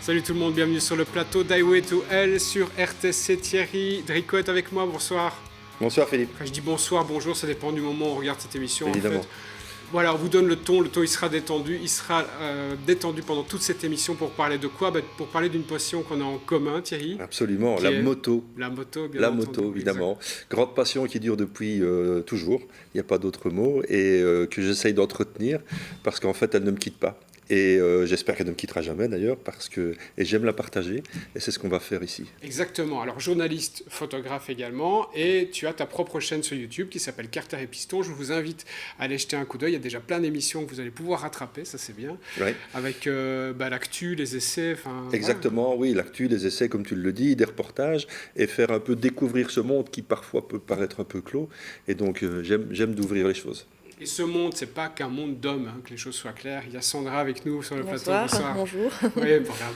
Salut tout le monde, bienvenue sur le plateau d'Highway to Hell sur RTC. Thierry Drico est avec moi, bonsoir. Bonsoir Philippe. Quand je dis bonsoir, bonjour, ça dépend du moment où on regarde cette émission. Évidemment. En fait. Voilà, on vous donne le ton il sera détendu. Il sera détendu pendant toute cette émission pour parler de quoi ? Pour parler d'une passion qu'on a en commun, Thierry. Absolument, la moto. La moto, bien La entendu. moto, évidemment. Exact. Grande passion qui dure depuis toujours, il n'y a pas d'autre mot, et que j'essaye d'entretenir parce qu'en fait, elle ne me quitte pas. Et j'espère qu'elle ne me quittera jamais d'ailleurs, et j'aime la partager, et c'est ce qu'on va faire ici. Exactement. Alors, journaliste, photographe également, et tu as ta propre chaîne sur YouTube qui s'appelle Carter et Piston. Je vous invite à aller jeter un coup d'œil. Il y a déjà plein d'émissions que vous allez pouvoir rattraper, ça c'est bien. Ouais. Avec l'actu, les essais. Exactement, oui, l'actu, les essais, comme tu le dis, des reportages, et faire un peu découvrir ce monde qui parfois peut paraître un peu clos. Et donc, j'aime d'ouvrir les choses. Et ce monde, c'est pas qu'un monde d'hommes, que les choses soient claires. Il y a Sandra avec nous sur le plateau. Bonsoir. Bonjour. Oui,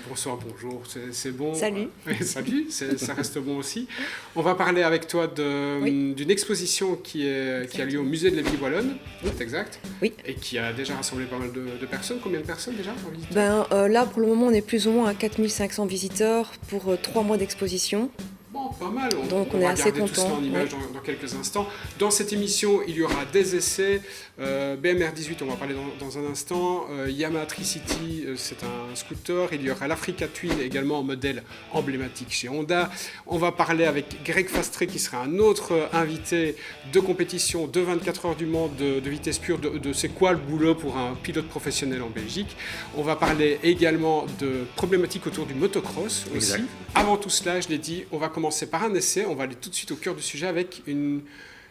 bonsoir, bonjour. C'est bon. Salut. Salut, ça reste bon aussi. On va parler avec toi d'une exposition qui a lieu au musée de la Ville Wallonne, c'est exact. Oui. Et qui a déjà rassemblé pas mal de personnes. Combien de personnes déjà en visiteurs ? Là, pour le moment, on est plus ou moins à 4500 visiteurs pour 3 mois d'exposition. Bon, pas mal. Donc on va est assez regarder tout cela content. en images dans quelques instants. Dans cette émission, il y aura des essais. BMR 18, on va parler dans un instant. Yamaha Tricity, c'est un scooter. Il y aura l'Africa Twin, également un modèle emblématique chez Honda. On va parler avec Greg Fastré, qui sera un autre invité de compétition de 24 heures du Mans de vitesse pure, de c'est quoi le boulot pour un pilote professionnel en Belgique. On va parler également de problématiques autour du motocross aussi. Exact. Avant tout cela, je l'ai dit, on va commencer par un essai. On va aller tout de suite au cœur du sujet avec une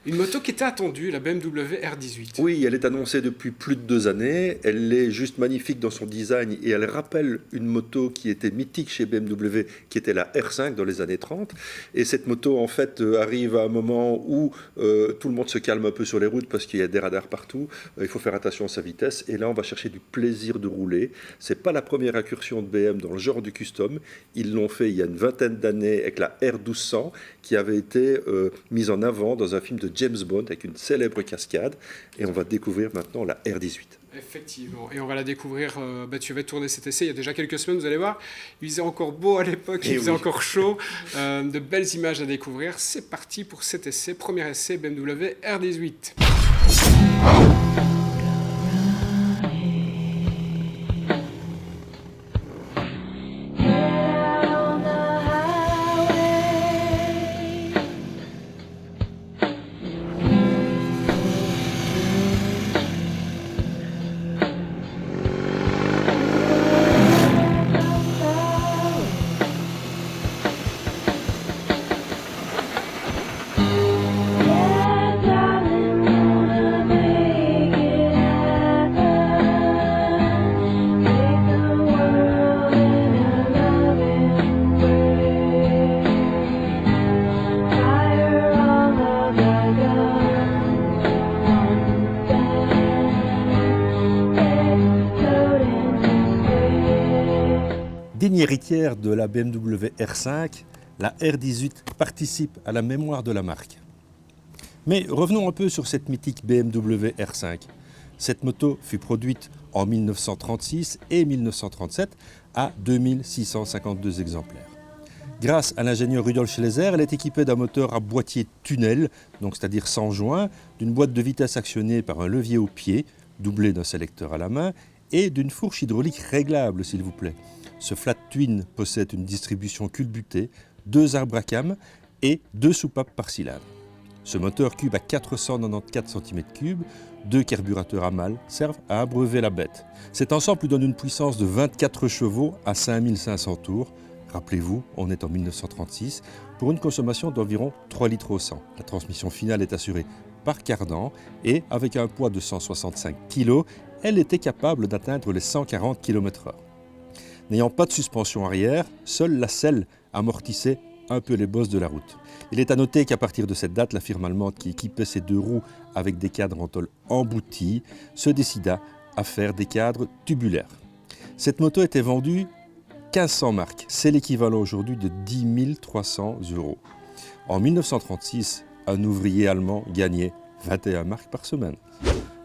moto qui était attendue, la BMW R18. Oui, elle est annoncée depuis plus de 2 années. Elle est juste magnifique dans son design et elle rappelle une moto qui était mythique chez BMW, qui était la R5 dans les années 30. Et cette moto, en fait, arrive à un moment où tout le monde se calme un peu sur les routes parce qu'il y a des radars partout. Il faut faire attention à sa vitesse. Et là, on va chercher du plaisir de rouler. C'est pas la première incursion de BM dans le genre du custom. Ils l'ont fait il y a une vingtaine d'années avec la R1200 qui avait été mise en avant dans un film de James Bond avec une célèbre cascade, et on va découvrir maintenant la R18. Effectivement, et on va la découvrir, tu avais tourné cet essai il y a déjà quelques semaines, vous allez voir, il faisait encore beau à l'époque, il faisait encore chaud, de belles images à découvrir. C'est parti pour cet essai, premier essai BMW R18. Digne héritière de la BMW R5, la R18 participe à la mémoire de la marque. Mais revenons un peu sur cette mythique BMW R5. Cette moto fut produite en 1936 et 1937 à 2652 exemplaires. Grâce à l'ingénieur Rudolf Schlesser, elle est équipée d'un moteur à boîtier tunnel, donc c'est-à-dire sans joint, d'une boîte de vitesse actionnée par un levier au pied, doublé d'un sélecteur à la main, et d'une fourche hydraulique réglable, s'il vous plaît. Ce flat twin possède une distribution culbutée, 2 arbres à cam et 2 soupapes par cylindre. Ce moteur cube à 494 cm3, 2 carburateurs à mâle servent à abreuver la bête. Cet ensemble lui donne une puissance de 24 chevaux à 5500 tours. Rappelez-vous, on est en 1936, pour une consommation d'environ 3 litres au 100. La transmission finale est assurée par cardan et avec un poids de 165 kg, elle était capable d'atteindre les 140 km/h. N'ayant pas de suspension arrière, seule la selle amortissait un peu les bosses de la route. Il est à noter qu'à partir de cette date, la firme allemande qui équipait ses 2 roues avec des cadres en tôle emboutis se décida à faire des cadres tubulaires. Cette moto était vendue 1500 marks, c'est l'équivalent aujourd'hui de 10 300 €. En 1936, un ouvrier allemand gagnait 21 marks par semaine.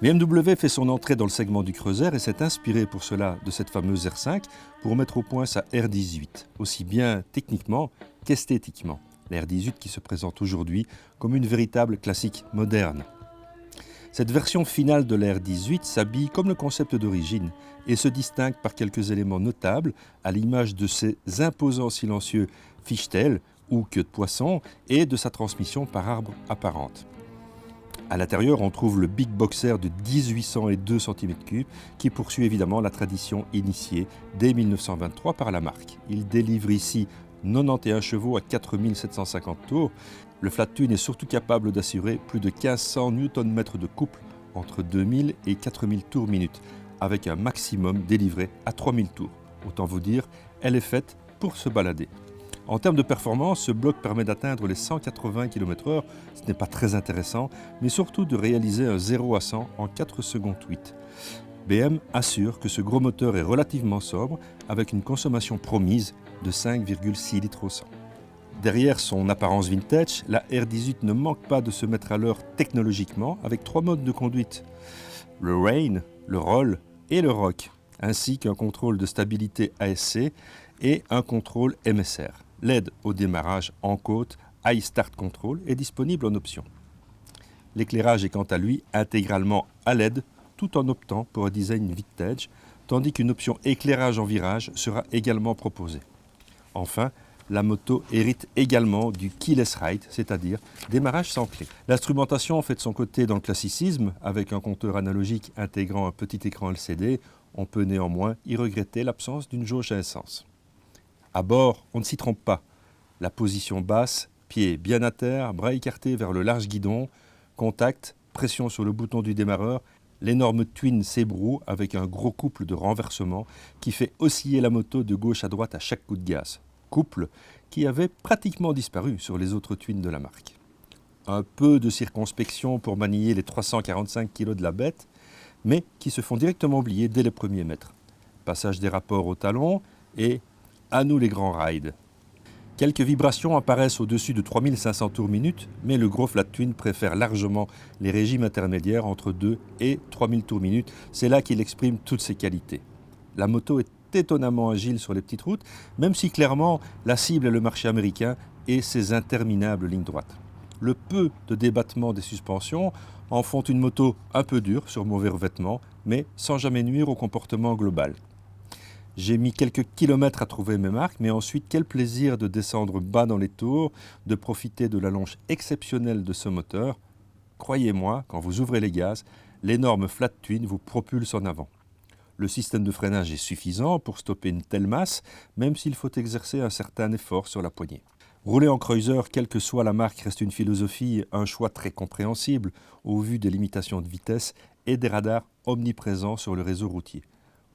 BMW fait son entrée dans le segment du Creuser et s'est inspiré pour cela de cette fameuse R5 pour mettre au point sa R18, aussi bien techniquement qu'esthétiquement. La R18 qui se présente aujourd'hui comme une véritable classique moderne. Cette version finale de la R18 s'habille comme le concept d'origine et se distingue par quelques éléments notables à l'image de ses imposants silencieux fishtail ou queue de poisson et de sa transmission par arbre apparente. À l'intérieur, on trouve le Big Boxer de 1802 cm3 qui poursuit évidemment la tradition initiée dès 1923 par la marque. Il délivre ici 91 chevaux à 4750 tours. Le flat twin est surtout capable d'assurer plus de 1500 Nm de couple entre 2000 et 4000 tours minute, avec un maximum délivré à 3000 tours. Autant vous dire, elle est faite pour se balader. En termes de performance, ce bloc permet d'atteindre les 180 km/h, ce n'est pas très intéressant, mais surtout de réaliser un 0 à 100 en 4 secondes 8. BM assure que ce gros moteur est relativement sobre, avec une consommation promise de 5,6 litres au 100. Derrière son apparence vintage, la R18 ne manque pas de se mettre à l'heure technologiquement avec 3 modes de conduite. Le Rain, le Roll et le Rock, ainsi qu'un contrôle de stabilité ASC et un contrôle MSR. L'aide au démarrage en côte, High Start Control, est disponible en option. L'éclairage est quant à lui intégralement à LED, tout en optant pour un design vintage, tandis qu'une option éclairage en virage sera également proposée. Enfin, la moto hérite également du keyless ride, c'est-à-dire démarrage sans clé. L'instrumentation fait de son côté dans le classicisme, avec un compteur analogique intégrant un petit écran LCD, on peut néanmoins y regretter l'absence d'une jauge à essence. À bord, on ne s'y trompe pas. La position basse, pied bien à terre, bras écartés vers le large guidon, contact, pression sur le bouton du démarreur, l'énorme twin s'ébroue avec un gros couple de renversement qui fait osciller la moto de gauche à droite à chaque coup de gaz. Couple qui avait pratiquement disparu sur les autres twins de la marque. Un peu de circonspection pour manier les 345 kg de la bête, mais qui se font directement oublier dès les premiers mètres. Passage des rapports au talon et à nous les grands rides. Quelques vibrations apparaissent au-dessus de 3500 tours minute, mais le gros flat twin préfère largement les régimes intermédiaires entre 2 et 3000 tours minute. C'est là qu'il exprime toutes ses qualités. La moto est étonnamment agile sur les petites routes, même si clairement la cible est le marché américain et ses interminables lignes droites. Le peu de débattement des suspensions en font une moto un peu dure sur mauvais revêtement, mais sans jamais nuire au comportement global. J'ai mis quelques kilomètres à trouver mes marques, mais ensuite quel plaisir de descendre bas dans les tours, de profiter de la longe exceptionnelle de ce moteur. Croyez-moi, quand vous ouvrez les gaz, l'énorme flat twin vous propulse en avant. Le système de freinage est suffisant pour stopper une telle masse, même s'il faut exercer un certain effort sur la poignée. Rouler en cruiser, quelle que soit la marque, reste une philosophie, un choix très compréhensible au vu des limitations de vitesse et des radars omniprésents sur le réseau routier.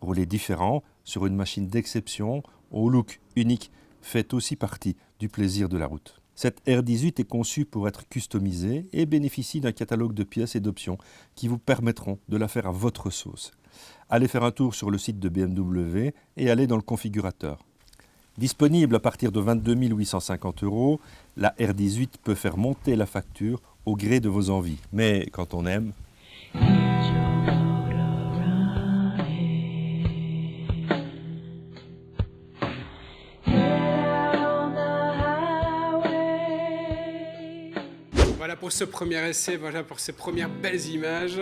Rouler différent, sur une machine d'exception, au look unique, fait aussi partie du plaisir de la route. Cette R18 est conçue pour être customisée et bénéficie d'un catalogue de pièces et d'options qui vous permettront de la faire à votre sauce. Allez faire un tour sur le site de BMW et allez dans le configurateur. Disponible à partir de 22 850 €, la R18 peut faire monter la facture au gré de vos envies. Mais quand on aime... Voilà pour ce premier essai, voilà pour ces premières belles images.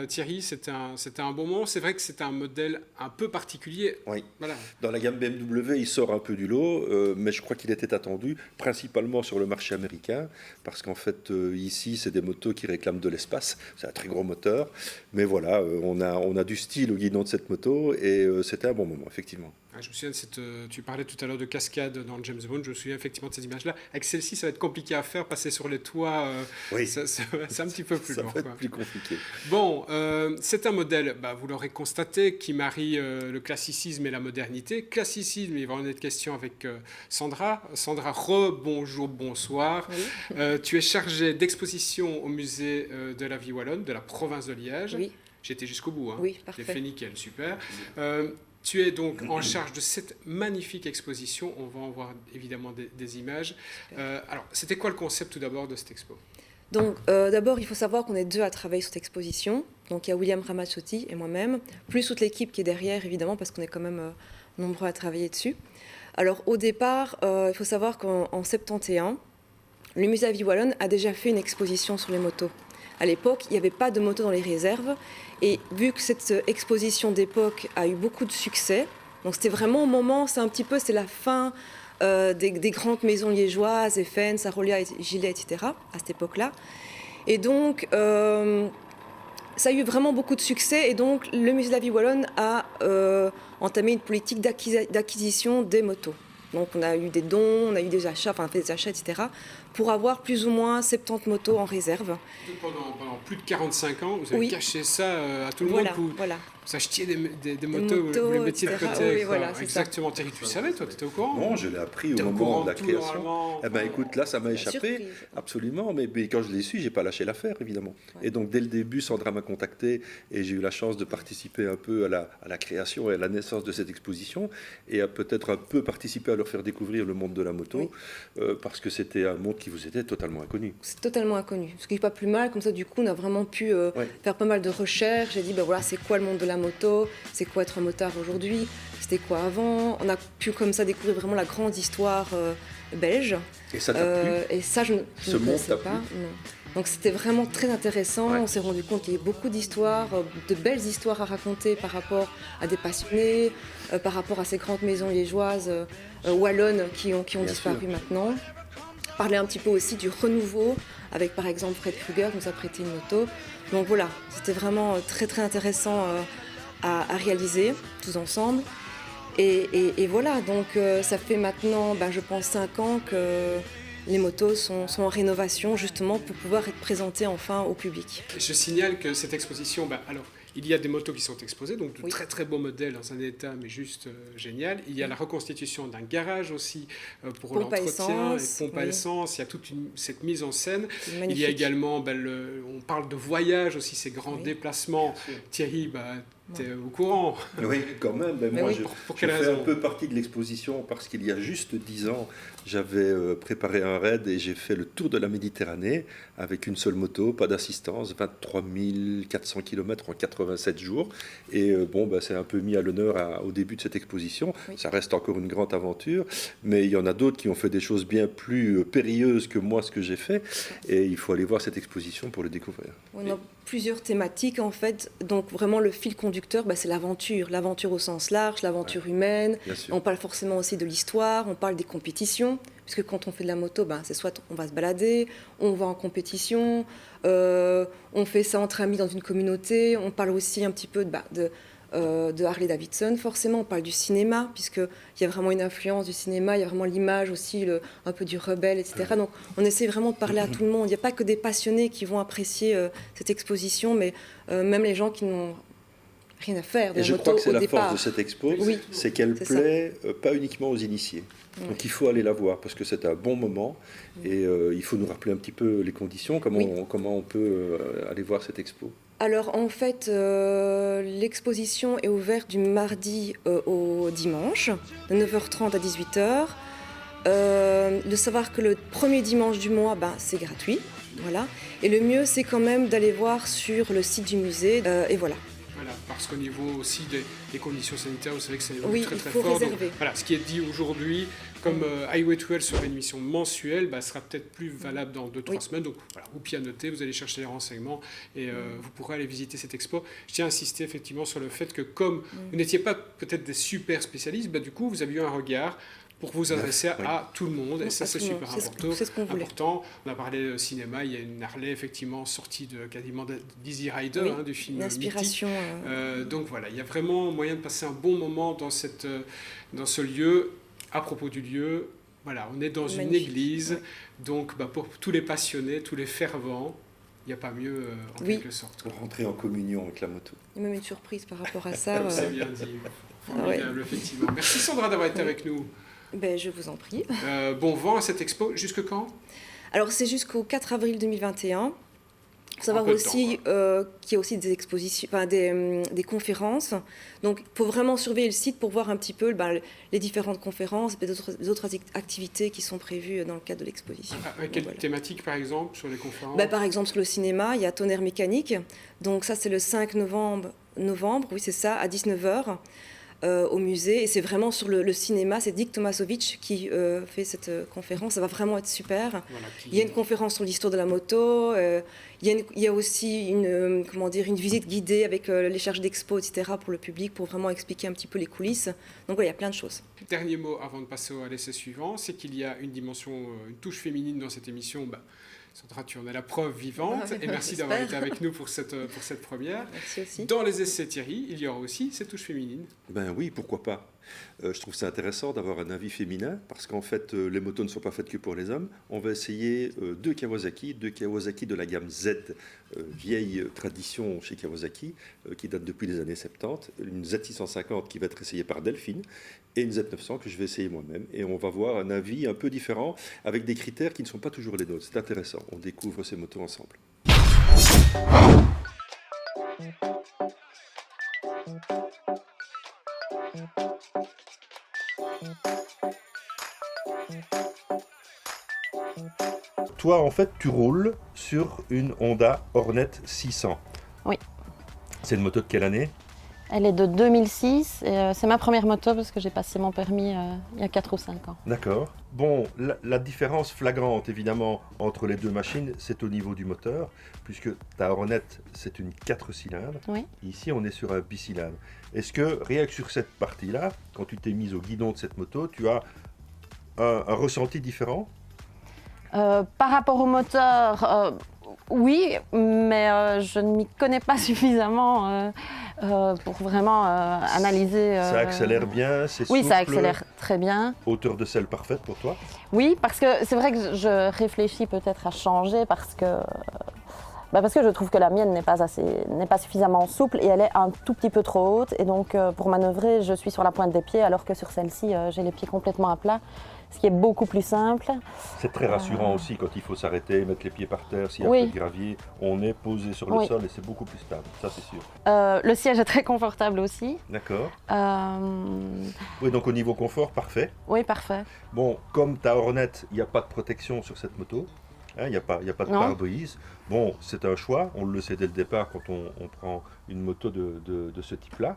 Thierry, c'était un bon moment. C'est vrai que c'est un modèle un peu particulier. Oui. Voilà. Dans la gamme BMW, il sort un peu du lot, mais je crois qu'il était attendu, principalement sur le marché américain, parce qu'en fait, ici, c'est des motos qui réclament de l'espace. C'est un très gros moteur, mais voilà, on a du style au guidon de cette moto, et c'était un bon moment, effectivement. Je me souviens, tu parlais tout à l'heure de cascade dans le James Bond, je me souviens effectivement de ces images-là. Avec celle-ci, ça va être compliqué à faire, passer sur les toits, oui. c'est un petit peu plus ça lourd. Ça va être plus compliqué. Bon, c'est un modèle, vous l'aurez constaté, qui marie le classicisme et la modernité. Classicisme, il va en être question avec Sandra. Sandra, bonjour, bonsoir. Oui. Tu es chargée d'exposition au musée de la Vie Wallonne, de la province de Liège. Oui. J'étais jusqu'au bout. Hein. Oui, parfait. J'ai fait nickel, super. Tu es donc en charge de cette magnifique exposition. On va en voir évidemment des images. Alors, c'était quoi le concept tout d'abord de cette expo ? Donc, d'abord, il faut savoir qu'on est deux à travailler sur cette exposition. Donc il y a William Ramazzotti et moi-même, plus toute l'équipe qui est derrière, évidemment, parce qu'on est quand même nombreux à travailler dessus. Alors au départ, il faut savoir qu'en 71, le musée à Vie Wallonne a déjà fait une exposition sur les motos. À l'époque, il n'y avait pas de motos dans les réserves. Et vu que cette exposition d'époque a eu beaucoup de succès, donc c'était vraiment au moment, c'est la fin des grandes maisons liégeoises, Eiffen, Sarolia, Gillet, etc., à cette époque-là. Et donc, ça a eu vraiment beaucoup de succès. Et donc, le musée de la Vie Wallonne a entamé une politique d'acquisition des motos. Donc on a eu des dons, on a eu des achats, enfin fait des achats, etc., pour avoir plus ou moins 70 motos en réserve. Pendant plus de 45 ans, vous avez caché ça à tout le monde. Voilà. Vous achetiez des motos, vous les mettiez de côté. Oui, voilà, exactement. Thierry, tu savais, toi, tu étais au courant? Non, je l'ai appris au moment de la création. Eh ben, écoute, là, ça m'a échappé, absolument. Mais quand je l'ai su, j'ai pas lâché l'affaire, évidemment. Ouais. Et donc, dès le début, Sandra m'a contacté et j'ai eu la chance de participer un peu à la création et à la naissance de cette exposition et à peut-être un peu participer à leur faire découvrir le monde de la moto, parce que c'était un monde qui vous était totalement inconnu. C'est totalement inconnu. Ce qui n'est pas plus mal, comme ça, du coup, on a vraiment pu faire pas mal de recherches. J'ai dit, ben voilà, c'est quoi le monde de la moto, c'est quoi être un motard aujourd'hui, c'était quoi avant. On a pu comme ça découvrir vraiment la grande histoire belge. Et ça t'a plu? Et ça, je ne connaissais pas. Non. Donc c'était vraiment très intéressant. On s'est rendu compte qu'il y avait beaucoup d'histoires, de belles histoires à raconter par rapport à des passionnés, par rapport à ces grandes maisons liégeoises, wallonnes qui ont disparu maintenant. Parler un petit peu aussi du renouveau avec par exemple Fred Kruger qui nous a prêté une moto. Donc voilà, c'était vraiment très très intéressant à réaliser tous ensemble. Et voilà, donc ça fait maintenant, je pense, 5 ans que les motos sont en rénovation justement pour pouvoir être présentées enfin au public. Je signale que cette exposition, alors, il y a des motos qui sont exposées, donc de très très beaux modèles dans un état mais juste génial. Il y a la reconstitution d'un garage aussi pour l'entretien, pompe à essence. Il y a toute cette mise en scène. Il y a également, on parle de voyage aussi, ces grands déplacements. Thierry, tu es au courant? Oui, quand même. Moi, je fais un peu partie de l'exposition parce qu'il y a juste 10 ans, j'avais préparé un raid et j'ai fait le tour de la Méditerranée avec une seule moto, pas d'assistance, 23 400 km en 87 jours. Et c'est un peu mis à l'honneur au début de cette exposition. Oui. Ça reste encore une grande aventure, mais il y en a d'autres qui ont fait des choses bien plus périlleuses que moi, ce que j'ai fait. Et il faut aller voir cette exposition pour le découvrir. On a plusieurs thématiques en fait. Donc vraiment le fil conducteur, c'est l'aventure au sens large, l'aventure humaine. On parle forcément aussi de l'histoire, on parle des compétitions, puisque quand on fait de la moto, c'est soit on va se balader, on va en compétition, on fait ça entre amis dans une communauté. On parle aussi un petit peu de Harley Davidson, forcément, on parle du cinéma, puisqu'il y a vraiment une influence du cinéma, il y a vraiment l'image aussi, un peu du rebelle, etc. Donc on essaie vraiment de parler à tout le monde. Il n'y a pas que des passionnés qui vont apprécier cette exposition, mais même les gens qui n'ont rien à faire de la moto au départ. Et je crois que c'est la force de cette expo, c'est qu'elle plaît pas uniquement aux initiés. Donc il faut aller la voir, parce que c'est un bon moment, et il faut nous rappeler un petit peu les conditions, comment on peut aller voir cette expo. Alors en fait, l'exposition est ouverte du mardi au dimanche, de 9h30 à 18h. De savoir que le premier dimanche du mois, c'est gratuit. Voilà. Et le mieux, c'est quand même d'aller voir sur le site du musée. Et voilà. Voilà, parce qu'au niveau aussi des conditions sanitaires, vous savez que c'est très très fort. Donc, voilà, ce qui est dit aujourd'hui, comme Highway to Hell serait une mission mensuelle, sera peut-être plus valable dans 2-3 semaines. Donc voilà, au pied à noter, vous allez chercher les renseignements et vous pourrez aller visiter cette expo. Je tiens à insister effectivement sur le fait que comme vous n'étiez pas peut-être des super spécialistes, du coup vous avez eu un regard pour vous adresser à tout le monde, et ça c'est super important. C'est ce qu'on voulait. On a parlé cinéma, il y a une Harley effectivement sortie de quasiment d'Easy Rider, du film une inspiration. Donc voilà, il y a vraiment moyen de passer un bon moment dans ce lieu. À propos du lieu, voilà, on est dans une église, donc pour tous les passionnés, tous les fervents, il n'y a pas mieux en quelque sorte. Pour rentrer en communion avec la moto. Il y a même une surprise par rapport à ça. C'est bien dit, formidable, effectivement. Merci Sandra d'avoir été avec nous. Je vous en prie. Bon vent à cette expo, jusque quand? Alors c'est jusqu'au 4 avril 2021. faut savoir aussi qu'il y a aussi des expositions, enfin, des conférences. Donc, il faut vraiment surveiller le site pour voir un petit peu les différentes conférences et les autres activités qui sont prévues dans le cadre de l'exposition. Quelle thématique, par exemple, sur les conférences? Par exemple, sur le cinéma, il y a Tonnerre mécanique. Donc, ça, c'est le 5 novembre, oui, c'est ça, à 19h. Au musée, et c'est vraiment sur le cinéma, c'est Dick Tomasovic qui fait cette conférence, ça va vraiment être super. Voilà, il y a une conférence sur l'histoire de la moto, il y a aussi une visite guidée avec les charges d'expo, etc. pour le public, pour vraiment expliquer un petit peu les coulisses. Donc voilà, il y a plein de choses. Dernier mot avant de passer à l'essai suivant, c'est qu'il y a une dimension, une touche féminine dans cette émission. Sandra, tu en es la preuve vivante, et merci d'avoir été avec nous pour cette première. Merci aussi. Dans les essais Thierry, il y aura aussi cette touche féminine. Ben oui, pourquoi pas. Je trouve ça intéressant d'avoir un avis féminin, parce qu'en fait, les motos ne sont pas faites que pour les hommes. On va essayer deux Kawasaki de la gamme Z, vieille tradition chez Kawasaki, qui date depuis les années 70, une Z650 qui va être essayée par Delphine, et une Z900 que je vais essayer moi-même. Et on va voir un avis un peu différent, avec des critères qui ne sont pas toujours les nôtres. C'est intéressant, on découvre ces motos ensemble. Toi, en fait, tu roules sur une Honda Hornet 600. Oui. C'est une moto de quelle année? Elle est de 2006 et c'est ma première moto parce que j'ai passé mon permis il y a 4 ou 5 ans. D'accord. Bon, la différence flagrante, évidemment, entre les deux machines, c'est au niveau du moteur, puisque ta Hornet, c'est une 4 cylindres. Oui. Ici, on est sur un bicylindre. Est-ce que, rien que sur cette partie-là, quand tu t'es mise au guidon de cette moto, tu as un ressenti différent? Par rapport au moteur, oui, mais je ne m'y connais pas suffisamment pour vraiment analyser. Ça accélère bien, c'est souple. Oui, ça accélère très bien. Hauteur de selle parfaite pour toi? Oui, parce que c'est vrai que je réfléchis peut-être à changer parce que je trouve que la mienne n'est pas suffisamment souple et elle est un tout petit peu trop haute. Et donc pour manœuvrer, je suis sur la pointe des pieds alors que sur celle-ci, j'ai les pieds complètement à plat. Ce qui est beaucoup plus simple. C'est très rassurant aussi quand il faut s'arrêter, mettre les pieds par terre, s'il y a un peu de gravier, on est posé sur le sol et c'est beaucoup plus stable, ça c'est sûr. Le siège est très confortable aussi. D'accord. Oui, donc au niveau confort, parfait. Oui, parfait. Bon, comme ta Hornet, il n'y a pas de protection sur cette moto, il n'y a pas de pare-brise. Bon, c'est un choix, on le sait dès le départ quand on prend une moto de ce type-là.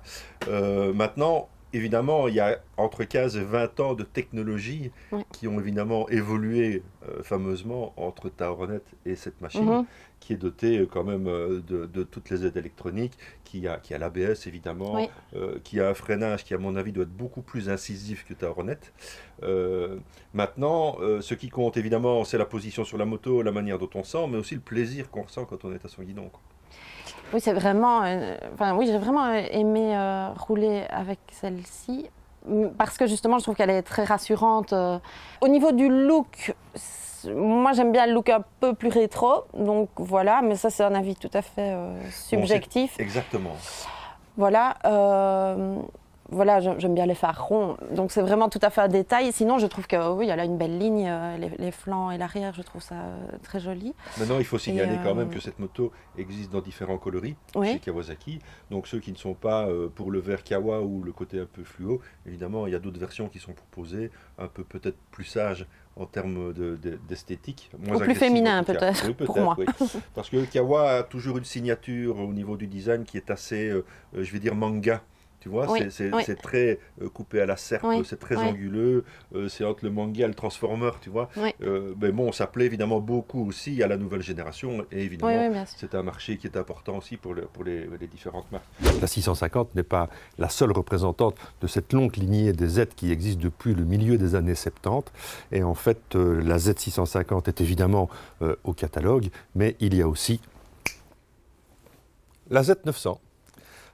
Maintenant, évidemment, il y a entre 15 et 20 ans de technologies qui ont évidemment évolué fameusement entre ta Hornet et cette machine, qui est dotée quand même de toutes les aides électroniques, qui a l'ABS évidemment, qui a un freinage qui à mon avis doit être beaucoup plus incisif que ta Hornet. Maintenant, ce qui compte évidemment, c'est la position sur la moto, la manière dont on sent, mais aussi le plaisir qu'on ressent quand on est à son guidon, quoi. Oui, c'est vraiment. J'ai vraiment aimé rouler avec celle-ci parce que justement, je trouve qu'elle est très rassurante. Au niveau du look, moi j'aime bien le look un peu plus rétro, donc voilà, mais ça c'est un avis tout à fait subjectif. Bon, exactement. Voilà. Voilà, j'aime bien les phares ronds, donc c'est vraiment tout à fait un détail. Sinon, je trouve que oui, elle a une belle ligne, les flancs et l'arrière, je trouve ça très joli. Maintenant, il faut signaler quand même que cette moto existe dans différents coloris chez Kawasaki. Donc ceux qui ne sont pas pour le vert Kawa ou le côté un peu fluo, évidemment, il y a d'autres versions qui sont proposées, un peu peut-être plus sages en termes d'esthétique. Ou plus féminin peut-être, pour moi. Oui. Parce que Kawa a toujours une signature au niveau du design qui est assez, je vais dire, manga. Tu vois, c'est très coupé à la serpe, c'est très anguleux, c'est entre le manga et le transformer, tu vois. Mais bon, ça plaît évidemment beaucoup aussi à la nouvelle génération et évidemment, c'est un marché qui est important aussi pour les différentes marques. La 650 n'est pas la seule représentante de cette longue lignée des Z qui existe depuis le milieu des années 70. Et en fait, la Z650 est évidemment au catalogue, mais il y a aussi la Z900.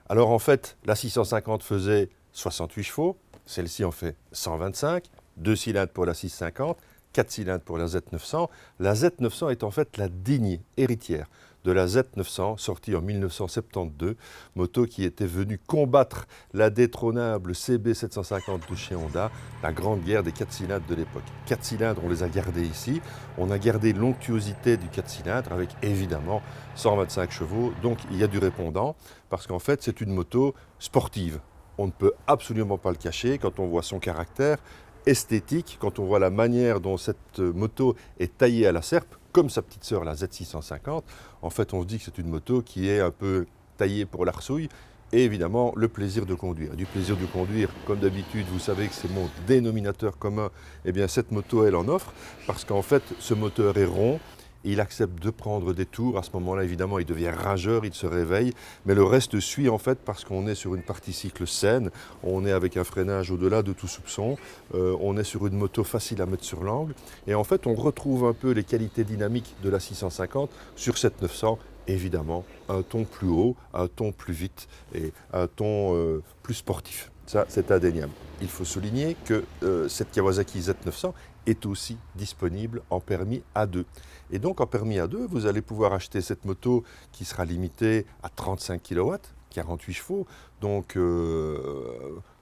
Alors en fait, la 650 faisait 68 chevaux, celle-ci en fait 125, 2 cylindres pour la 650, 4 cylindres pour la Z900. La Z900 est en fait la digne héritière de la Z900, sortie en 1972, moto qui était venue combattre la détrônable CB750 de chez Honda, la grande guerre des 4 cylindres de l'époque. 4 cylindres, on les a gardés ici. On a gardé l'onctuosité du 4 cylindres avec évidemment 125 chevaux, donc il y a du répondant, parce qu'en fait c'est une moto sportive. On ne peut absolument pas le cacher quand on voit son caractère esthétique, quand on voit la manière dont cette moto est taillée à la serpe, comme sa petite sœur la Z650, en fait on se dit que c'est une moto qui est un peu taillée pour l'arsouille, et évidemment le plaisir de conduire. Du plaisir de conduire, comme d'habitude, vous savez que c'est mon dénominateur commun, eh bien cette moto elle en offre, parce qu'en fait ce moteur est rond, il accepte de prendre des tours, à ce moment-là évidemment il devient rageur, il se réveille, mais le reste suit en fait parce qu'on est sur une partie cycle saine, on est avec un freinage au-delà de tout soupçon, on est sur une moto facile à mettre sur l'angle, et en fait on retrouve un peu les qualités dynamiques de la 650 sur cette 900, évidemment un ton plus haut, un ton plus vite et un ton plus sportif. Ça, c'est indéniable. Il faut souligner que cette Kawasaki Z900 est aussi disponible en permis A2. Et donc en permis A2, vous allez pouvoir acheter cette moto qui sera limitée à 35 kW, 48 chevaux, donc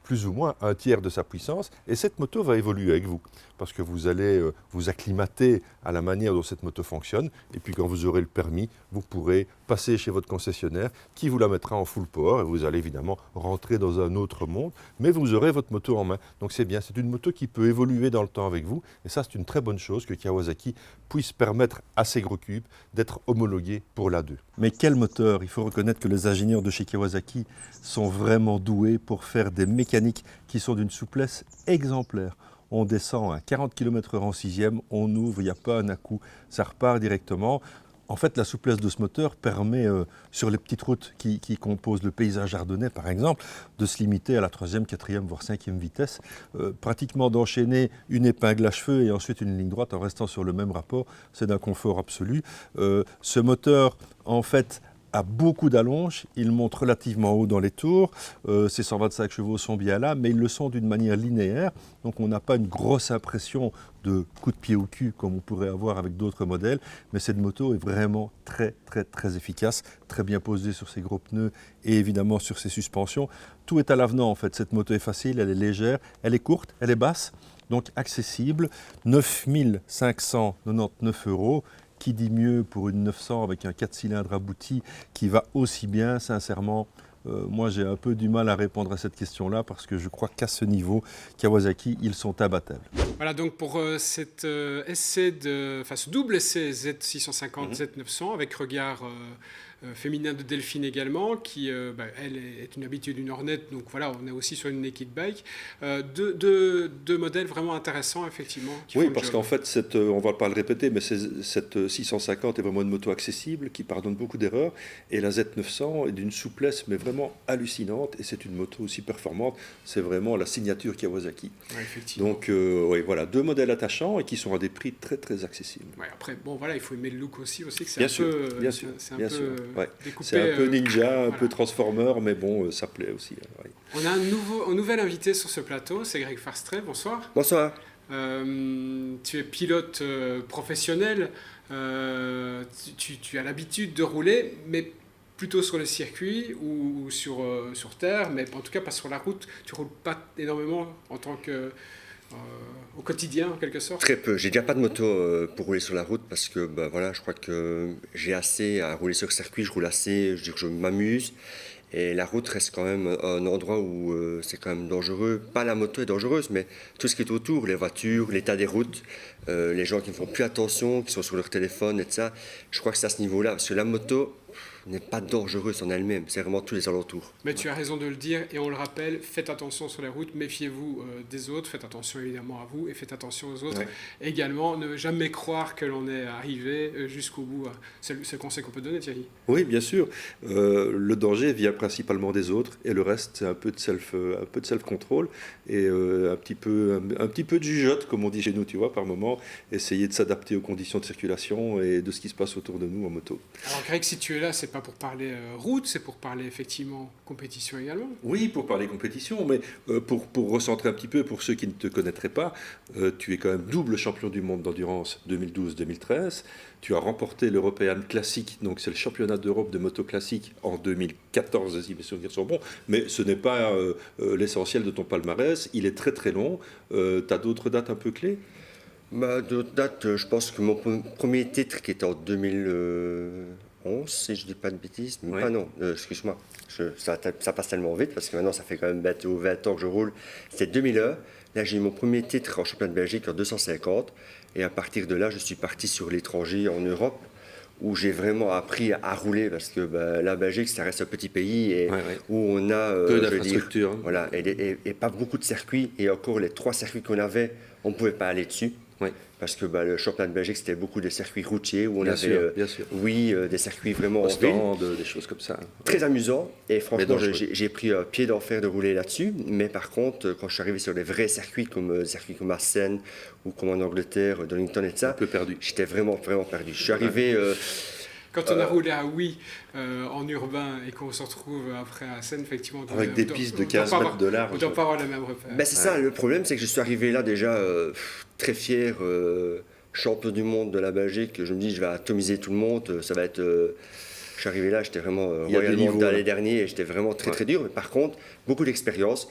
plus ou moins un tiers de sa puissance. Et cette moto va évoluer avec vous, parce que vous allez vous acclimater à la manière dont cette moto fonctionne. Et puis quand vous aurez le permis, vous pourrez passer chez votre concessionnaire qui vous la mettra en full power. Et vous allez évidemment rentrer dans un autre monde, mais vous aurez votre moto en main. Donc c'est bien, c'est une moto qui peut évoluer dans le temps avec vous. Et ça, c'est une très bonne chose que Kawasaki puisse permettre à ses gros cubes d'être homologués pour l'A2. Mais quel moteur! Il faut reconnaître que les ingénieurs de chez Kawasaki sont vraiment doués pour faire des mécaniques qui sont d'une souplesse exemplaire. On descend à 40 km/h en sixième, on ouvre, il n'y a pas un à-coup, ça repart directement. En fait, la souplesse de ce moteur permet, sur les petites routes qui composent le paysage ardennais, par exemple, de se limiter à la 3e, 4e, voire 5e vitesse, pratiquement d'enchaîner une épingle à cheveux et ensuite une ligne droite en restant sur le même rapport. C'est d'un confort absolu. Ce moteur, en fait, a beaucoup d'allonge, il monte relativement haut dans les tours, ses 125 chevaux sont bien là, mais ils le sont d'une manière linéaire, donc on n'a pas une grosse impression de coup de pied au cul comme on pourrait avoir avec d'autres modèles, mais cette moto est vraiment très efficace, très bien posée sur ses gros pneus et évidemment sur ses suspensions. Tout est à l'avenant en fait, cette moto est facile, elle est légère, elle est courte, elle est basse, donc accessible, 9 599 €. Qui dit mieux pour une 900 avec un 4 cylindres abouti qui va aussi bien, sincèrement, moi j'ai un peu du mal à répondre à cette question-là parce que je crois qu'à ce niveau, Kawasaki, ils sont imbattables. Voilà donc pour cet ce double essai Z650, Z900 avec regard féminin de Delphine également, qui elle est une habituée d'une Hornet, donc voilà, on est aussi sur une naked bike. Deux modèles vraiment intéressants effectivement. Oui, parce qu'en fait, on ne va pas le répéter, mais cette 650 est vraiment une moto accessible qui pardonne beaucoup d'erreurs, et la Z900 est d'une souplesse mais vraiment hallucinante, et c'est une moto aussi performante. C'est vraiment la signature Kawasaki. Ouais, effectivement. Donc oui, voilà, deux modèles attachants et qui sont à des prix très accessibles. Ouais, après, bon voilà, il faut aimer le look aussi que c'est bien un sûr, peu, bien sûr, c'est un bien peu sûr. Ouais. découpé. C'est un peu ninja, un voilà. peu transformer, mais bon, ça plaît aussi. Ouais. On a un nouvel invité sur ce plateau, c'est Greg Farstret, bonsoir. Bonsoir. Tu es pilote professionnel, tu as l'habitude de rouler, mais plutôt sur le circuit ou sur terre, mais en tout cas pas sur la route. Tu roules pas énormément en tant que... au quotidien en quelque sorte. Très peu. J'ai déjà pas de moto pour rouler sur la route parce que voilà, je crois que j'ai assez à rouler sur le circuit, je roule assez, je m'amuse. Et la route reste quand même un endroit où c'est quand même dangereux. Pas la moto est dangereuse, mais tout ce qui est autour, les voitures, l'état des routes, les gens qui ne font plus attention, qui sont sur leur téléphone et tout ça. Je crois que c'est à ce niveau-là, parce que la moto n'est pas dangereuse en elle-même, c'est vraiment tous les alentours. Mais tu as raison de le dire, et on le rappelle, faites attention sur les routes, méfiez-vous des autres, faites attention évidemment à vous, et faites attention aux autres. Ouais. Également, ne jamais croire que l'on est arrivé jusqu'au bout. C'est le conseil qu'on peut donner, Thierry. Oui, bien sûr. Le danger vient principalement des autres, et le reste, c'est un peu de self-control, et un petit peu de jugeote, comme on dit chez nous, tu vois, par moment, essayer de s'adapter aux conditions de circulation et de ce qui se passe autour de nous en moto. Alors Greg, si tu es là, c'est c'est pas pour parler route, c'est pour parler effectivement compétition également. Oui, pour parler compétition, mais pour recentrer un petit peu, pour ceux qui ne te connaîtraient pas, tu es quand même double champion du monde d'endurance 2012-2013. Tu as remporté l'European Classic, donc c'est le championnat d'Europe de moto classique en 2014, si mes souvenirs sont bons, mais ce n'est pas l'essentiel de ton palmarès, il est très très long. Tu as d'autres dates un peu clés? D'autres dates, je pense que mon premier titre qui était en 2011, si je ne dis pas de bêtises, Ouais. ah non, excuse-moi, ça passe tellement vite parce que maintenant ça fait quand même bientôt 20 ans que je roule. C'était 2001, là j'ai eu mon premier titre en championnat de Belgique en 250 et à partir de là je suis parti sur l'étranger en Europe où j'ai vraiment appris à rouler parce que la Belgique ça reste un petit pays et Ouais, ouais. où on a Peu je veux dire, d'infrastructures. voilà, et pas beaucoup de circuits et encore les 3 circuits qu'on avait, on ne pouvait pas aller dessus. Oui, Parce que le championnat de Belgique, c'était beaucoup des circuits routiers où on bien avait, sûr, bien sûr. des circuits vraiment en ville. Ostende, des choses comme ça. Très amusant. Et franchement, dangereux. j'ai pris un pied d'enfer de rouler là-dessus. Mais par contre, quand je suis arrivé sur des vrais circuits comme Assen ou comme en Angleterre, Donington et Un ça, peu perdu. j'étais vraiment, vraiment perdu. Je suis arrivé... Quand on a roulé à Oui en urbain et qu'on se retrouve après à Seine, effectivement, Avec des pistes de 15 mètres de large. on ne doit pas avoir le même repère. c'est ça, le problème, c'est que je suis arrivé là déjà très fier, champion du monde de la Belgique. Je me dis, je vais atomiser tout le monde, ça va être... je suis arrivé là, j'étais vraiment Il y a des royalement niveaux, dans là. les derniers et j'étais vraiment très très dur. Mais par contre, beaucoup d'expérience.